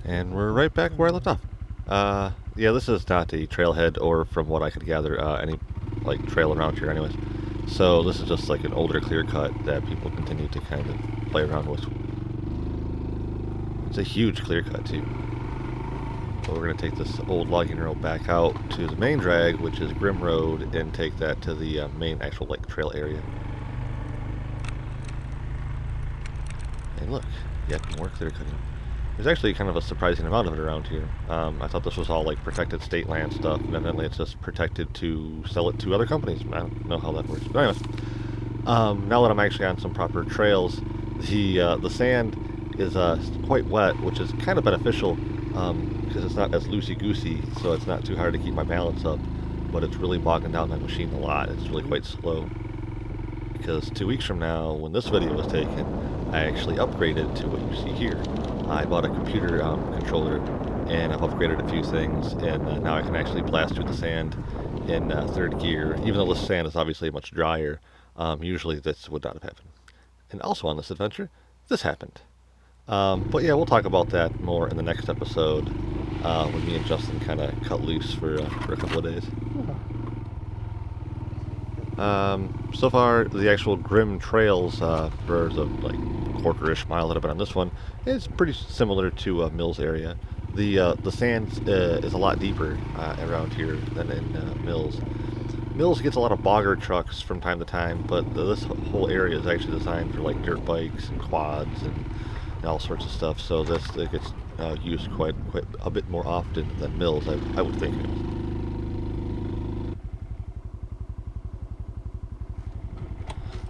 And we're right back where I left off. Yeah, this is not a trailhead, or from what I could gather, any like trail around here, anyways. So this is just like an older clear cut that people continue to kind of play around with. It's a huge clear cut too. So we're gonna take this old logging road back out to the main drag, which is Grim Road, and take that to the main actual like trail area. And look, yet more clear cutting. There's actually kind of a surprising amount of it around here. I thought this was all like protected state land stuff, and evidently it's just protected to sell it to other companies. I don't know how that works. But anyways, now that I'm actually on some proper trails, the sand is quite wet, which is kind of beneficial because it's not as loosey-goosey, so it's not too hard to keep my balance up. But it's really bogging down my machine a lot. It's really quite slow. Because 2 weeks from now, when this video was taken, I actually upgraded to what you see here. I bought a computer controller, and I've upgraded a few things, and now I can actually blast through the sand in third gear, even though the sand is obviously much drier. Usually this would not have happened. And also on this adventure, this happened. But yeah, we'll talk about that more in the next episode, when me and Justin kind of cut loose for a couple of days. So far, the actual Grim Trails for the like quarter-ish mile that I've been on this one is pretty similar to Mills area. The sand is a lot deeper around here than in Mills. Mills gets a lot of bogger trucks from time to time, but this whole area is actually designed for like dirt bikes and quads and all sorts of stuff. So this it gets used quite a bit more often than Mills, I would think.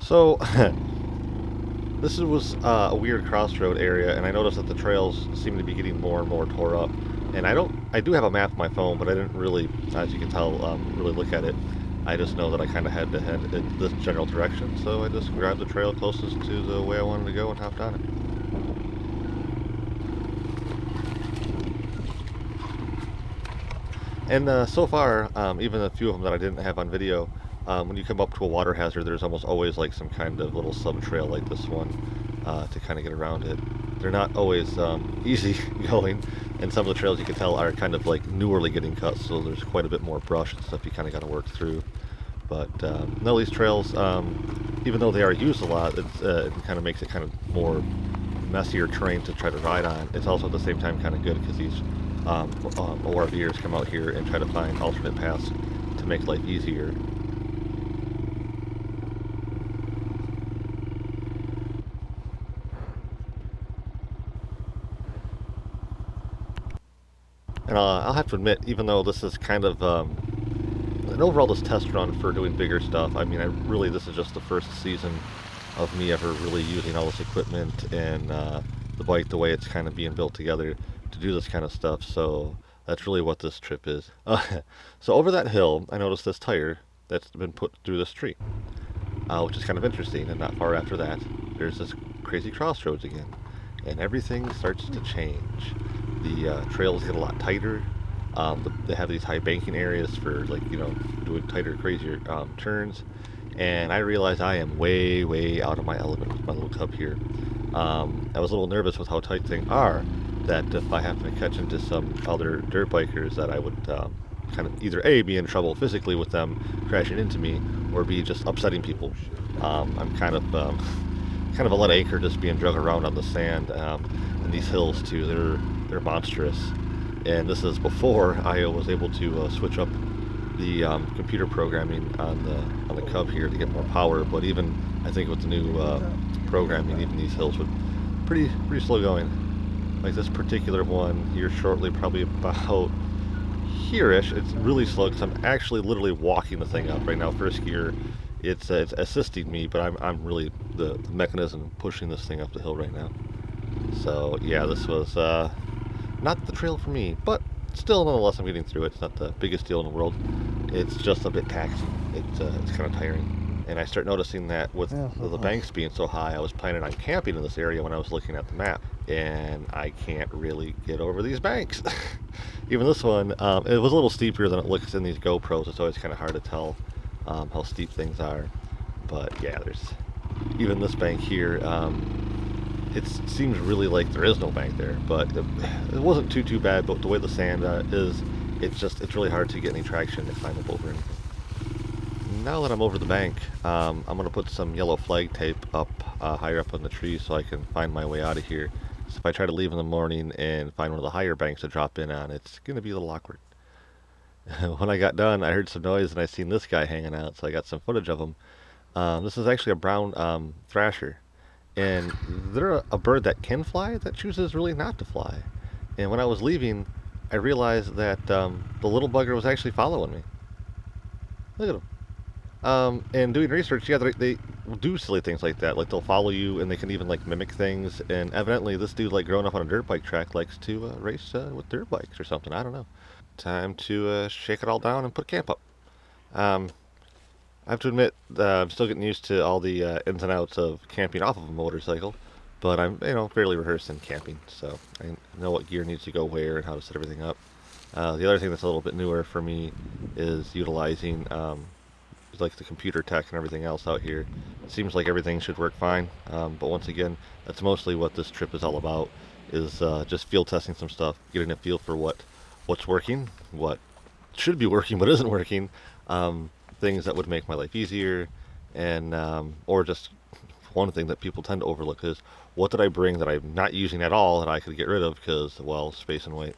So, this was a weird crossroad area, and I noticed that the trails seem to be getting more and more tore up. And I do have a map on my phone, but I didn't really, as you can tell, really look at it. I just know that I kind of had to head in this general direction, so I just grabbed the trail closest to the way I wanted to go and hopped on it. And so far, even a few of them that I didn't have on video, when you come up to a water hazard, there's almost always like some kind of little sub-trail like this one to kind of get around it. They're not always easy going, and some of the trails you can tell are kind of like newly getting cut, so there's quite a bit more brush and stuff you kind of got to work through. But no, these trails, even though they are used a lot, it kind of makes it kind of more messier terrain to try to ride on. It's also at the same time kind of good because these ORVers come out here and try to find alternate paths to make life easier. And I'll have to admit, even though this is kind of an overall this test run for doing bigger stuff, I mean, this is just the first season of me ever really using all this equipment and the bike the way it's kind of being built together to do this kind of stuff. So that's really what this trip is. So over that hill, I noticed this tire that's been put through this tree, which is kind of interesting. And not far after that, there's this crazy crossroads again, and everything starts to change. The trails get a lot tighter. They have these high banking areas for like doing tighter, crazier turns. And I realize I am way out of my element with my little cub here. I was a little nervous with how tight things are. That if I happen to catch into some other dirt bikers, that I would kind of either A, be in trouble physically with them crashing into me, or B, just upsetting people. I'm kind of a lead anchor just being drug around on the sand, and these hills too. They're monstrous, and this is before I was able to switch up the computer programming on the Cub here to get more power. But even I think with the new programming, even these hills would pretty slow going. Like this particular one here shortly, probably about here-ish. It's really slow because I'm actually literally walking the thing up right now. First gear, it's assisting me, but I'm really the mechanism pushing this thing up the hill right now. So yeah, this was not the trail for me, but still, nonetheless, I'm getting through it. It's not the biggest deal in the world. It's just a bit taxing. It's kind of tiring. And I start noticing that with the banks being so high, I was planning on camping in this area when I was looking at the map, and I can't really get over these banks. Even this one, it was a little steeper than it looks in these GoPros. It's always kind of hard to tell how steep things are. But yeah, there's even this bank here. it seems really like there is no bank there, but it wasn't too bad. But the way the sand is, it's really hard to get any traction to climb up over anything. Now that I'm over the bank, I'm gonna put some yellow flag tape up higher up on the tree so I can find my way out of here. So if I try to leave in the morning and find one of the higher banks to drop in on, it's gonna be a little awkward. When I got done, I heard some noise and I seen this guy hanging out, so I got some footage of him. This is actually a brown thrasher, and they're a bird that can fly that chooses really not to fly. And when I was leaving, I realized that the little bugger was actually following me. Look at him. And doing research, yeah, they do silly things like that. Like they'll follow you, and they can even like mimic things. And evidently, this dude, like growing up on a dirt bike track, likes to race with dirt bikes or something. I don't know. Time to shake it all down and put camp up. Um, I have to admit, I'm still getting used to all the ins and outs of camping off of a motorcycle, but I'm fairly rehearsed in camping, so I know what gear needs to go where and how to set everything up. The other thing that's a little bit newer for me is utilizing like the computer tech and everything else out here. It seems like everything should work fine, but once again, that's mostly what this trip is all about. Is just field testing some stuff, getting a feel for what's working, what should be working but isn't working, um, things that would make my life easier, and or just one thing that people tend to overlook is what did I bring that I'm not using at all that I could get rid of because, well, space and weight.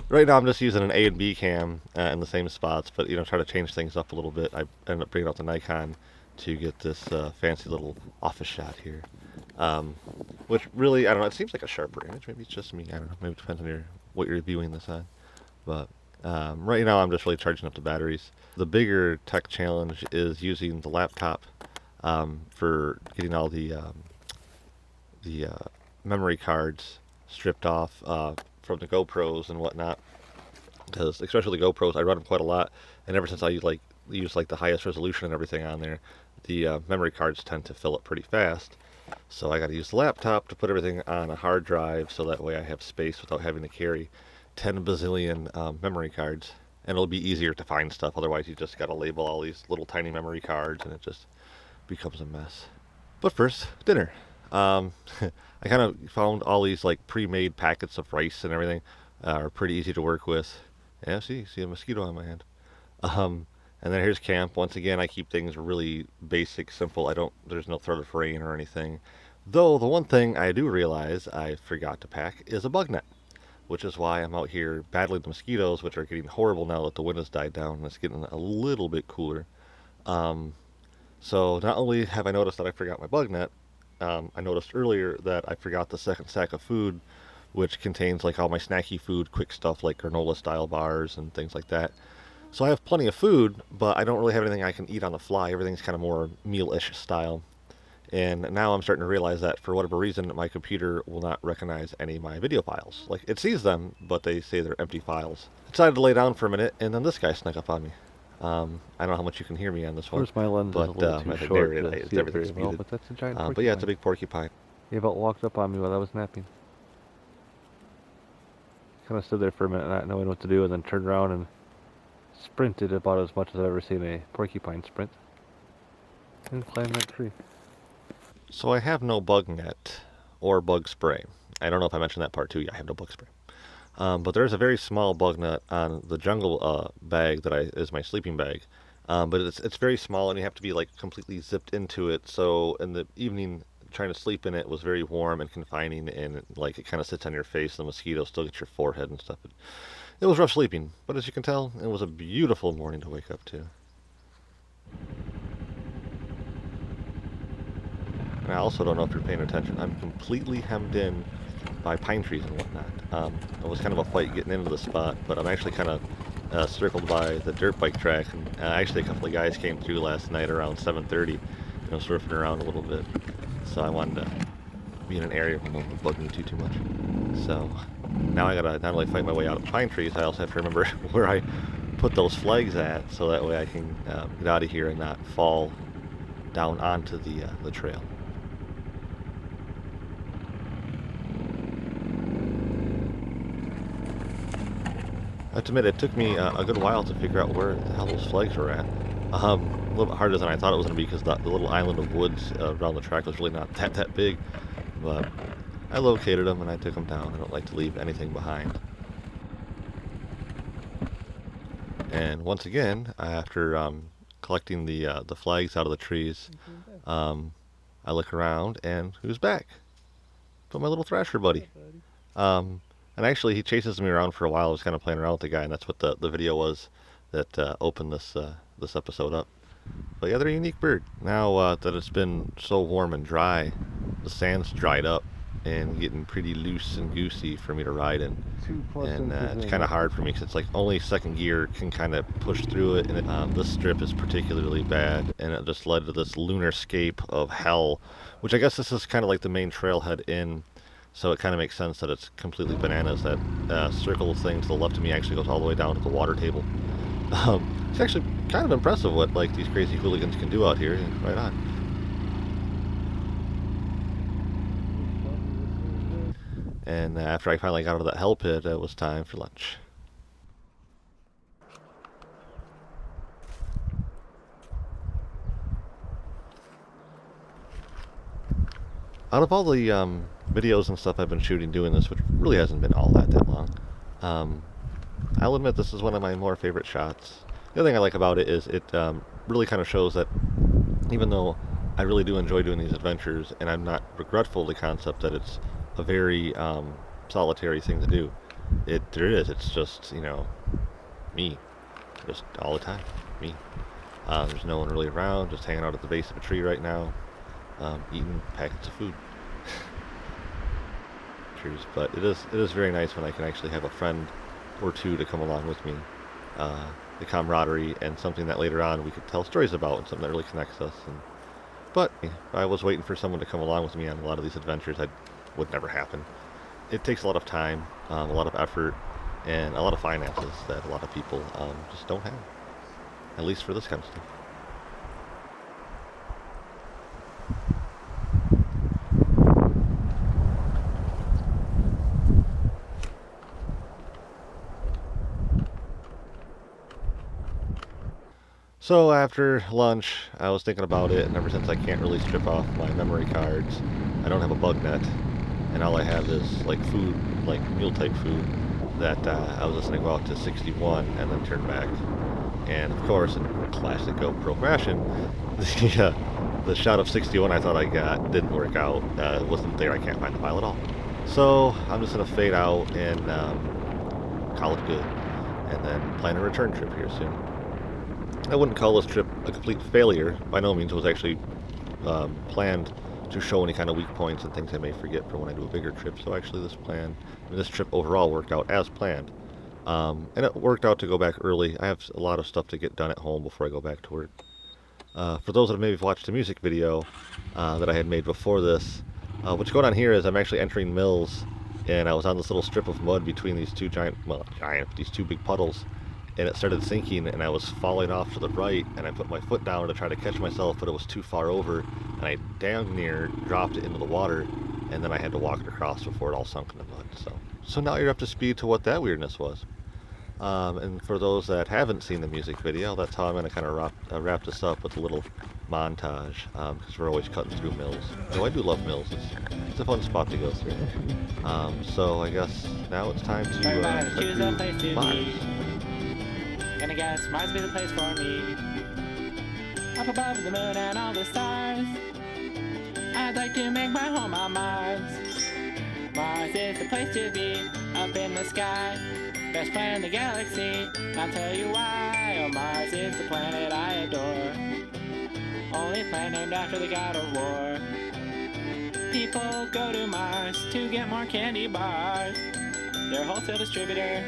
Right now, I'm just using an A and B cam in the same spots, but try to change things up a little bit. I ended up bringing out the Nikon to get this fancy little office shot here, um, which really I don't know. It seems like a sharper image. Maybe it's just me. I don't know. Maybe it depends on what you're viewing this on. But right now, I'm just really charging up the batteries. The bigger tech challenge is using the laptop for getting all the memory cards stripped off from the GoPros and whatnot. Because especially the GoPros, I run them quite a lot, and ever since I use like the highest resolution and everything on there, the memory cards tend to fill up pretty fast. So I got to use the laptop to put everything on a hard drive, so that way I have space without having to carry 10 bazillion memory cards, and it'll be easier to find stuff. Otherwise, you just got to label all these little tiny memory cards, and it just becomes a mess. But first, dinner. Um, I kind of found all these like pre-made packets of rice and everything are pretty easy to work with. Yeah, see a mosquito on my hand. Um, and then here's camp. Once again, I keep things really basic, simple. There's no threat of rain or anything. Though the one thing I do realize I forgot to pack is a bug net, which is why I'm out here battling the mosquitoes, which are getting horrible now that the wind has died down and it's getting a little bit cooler. Um, so not only have I noticed that I forgot my bug net, I noticed earlier that I forgot the second stack of food, which contains like all my snacky food, quick stuff like granola style bars and things like that. So I have plenty of food, but I don't really have anything I can eat on the fly. Everything's kind of more meal-ish style. And now I'm starting to realize that for whatever reason, my computer will not recognize any of my video files. Like, it sees them, but they say they're empty files. I decided to lay down for a minute, and then this guy snuck up on me. I don't know how much you can hear me on this one. Of course, my lens is a But little too I think short there to it is. see it Everything's very well, muted. but that's a giant But yeah, it's a porcupine. big porcupine. He about walked up on me while I was napping. Kind of stood there for a minute, not knowing what to do, and then turned around and sprinted about as much as I've ever seen a porcupine sprint. And climbed that tree. So I have no bug net or bug spray. I don't know if I mentioned that part too. Yeah, I have no bug spray. But there's a very small bug net on the jungle bag that is my sleeping bag. But it's very small, and you have to be like completely zipped into it. So in the evening, trying to sleep in it was very warm and confining, and like it kind of sits on your face. The mosquitoes still get your forehead and stuff. It was rough sleeping, but as you can tell, it was a beautiful morning to wake up to. And I also don't know if you're paying attention. I'm completely hemmed in by pine trees and whatnot. It was kind of a fight getting into the spot, but I'm actually kind of circled by the dirt bike track. And actually, a couple of guys came through last night around 7:30, surfing around a little bit. So I wanted to be in an area where no one would bug me too much. So now I gotta not only fight my way out of the pine trees, I also have to remember where I put those flags at, so that way I can get out of here and not fall down onto the trail. I have to admit, it took me a good while to figure out where the hell those flags were at. A little bit harder than I thought it was going to be because the little island of woods around the track was really not that big. But I located them and I took them down. I don't like to leave anything behind. And once again, after collecting the flags out of the trees, um, I look around and who's back? But my little thrasher buddy. Um, and actually, he chases me around for a while. I was kind of playing around with the guy, and that's what the video was that opened this episode up. But yeah, they're a unique bird. Now that it's been so warm and dry, the sand's dried up and getting pretty loose and goosey for me to ride in. And it's kind of hard for me because it's like only second gear can kind of push through it. And this strip is particularly bad, and it just led to this lunarscape of hell, which I guess this is kind of like the main trailhead in. So it kind of makes sense that it's completely bananas. That circle thing to the left of me actually goes all the way down to the water table. It's actually kind of impressive what like these crazy hooligans can do out here. Right on. And after I finally got out of that hell pit, it was time for lunch. Out of all the videos and stuff I've been shooting doing this, which really hasn't been all that long, um, I'll admit this is one of my more favorite shots. The other thing I like about it is it really kind of shows that even though I really do enjoy doing these adventures, and I'm not regretful of the concept that it's a very solitary thing to do. There is. It's just me, just all the time, me. There's no one really around, just hanging out at the base of a tree right now, eating packets of food. Trees, but it is very nice when I can actually have a friend or two to come along with me. The camaraderie and something that later on we could tell stories about, and something that really connects us. But if I was waiting for someone to come along with me on a lot of these adventures, that would never happen. It takes a lot of time, a lot of effort, and a lot of finances that a lot of people just don't have. At least for this kind of stuff. So after lunch, I was thinking about it, and ever since I can't really strip off my memory cards, I don't have a bug net, and all I have is like food, like meal type food, that I was just gonna go out to 61 and then turn back. And of course, in classic GoPro fashion, the shot of 61 I thought I got didn't work out. It wasn't there. I can't find the file at all. So I'm just gonna fade out and call it good, and then plan a return trip here soon. I wouldn't call this trip a complete failure. By no means. It was actually planned to show any kind of weak points and things I may forget for when I do a bigger trip. So actually this trip overall worked out as planned. And it worked out to go back early. I have a lot of stuff to get done at home before I go back to work. For those that have maybe watched a music video that I had made before this, what's going on here is I'm actually entering Mills, and I was on this little strip of mud between these two these two big puddles, and it started sinking, and I was falling off to the right, and I put my foot down to try to catch myself, but it was too far over, and I damn near dropped it into the water, and then I had to walk it across before it all sunk in the mud. So now you're up to speed to what that weirdness was. And for those that haven't seen the music video, that's how I'm going to kind of wrap this up with a little montage, because we're always cutting through Mills. Though I do love Mills. It's a fun spot to go through. So I guess now it's time to cut through Mars. Gonna guess Mars be the place for me. Up above the moon and all the stars, I'd like to make my home on Mars. Mars is the place to be, up in the sky. Best planet in the galaxy, I'll tell you why. Oh, Mars is the planet I adore. Only planet named after the god of war. People go to Mars to get more candy bars. They're a wholesale distributor.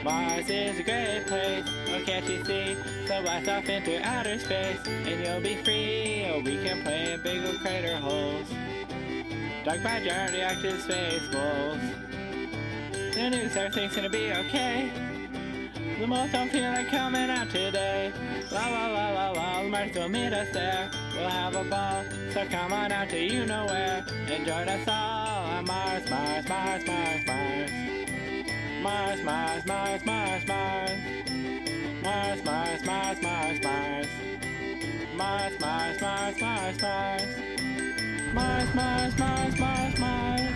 Mars is a great place, oh can't you see? So blast off into outer space, and you'll be free. Oh, we can play in big old crater holes, dug by giant reactive space wolves. The news, everything's gonna be okay. The most don't feel like coming out today. La la la la la, Mars will meet us there. We'll have a ball, so come on out to you know where, and join us all on Mars, Mars, Mars, Mars, Mars. Mars, Mars, Mars, Mars, Mars. Mars, Mars, Mars, Mars, Mars. Mars, Mars, Mars, Mars, Mars. Mars, Mars, Mars, Mars, Mars.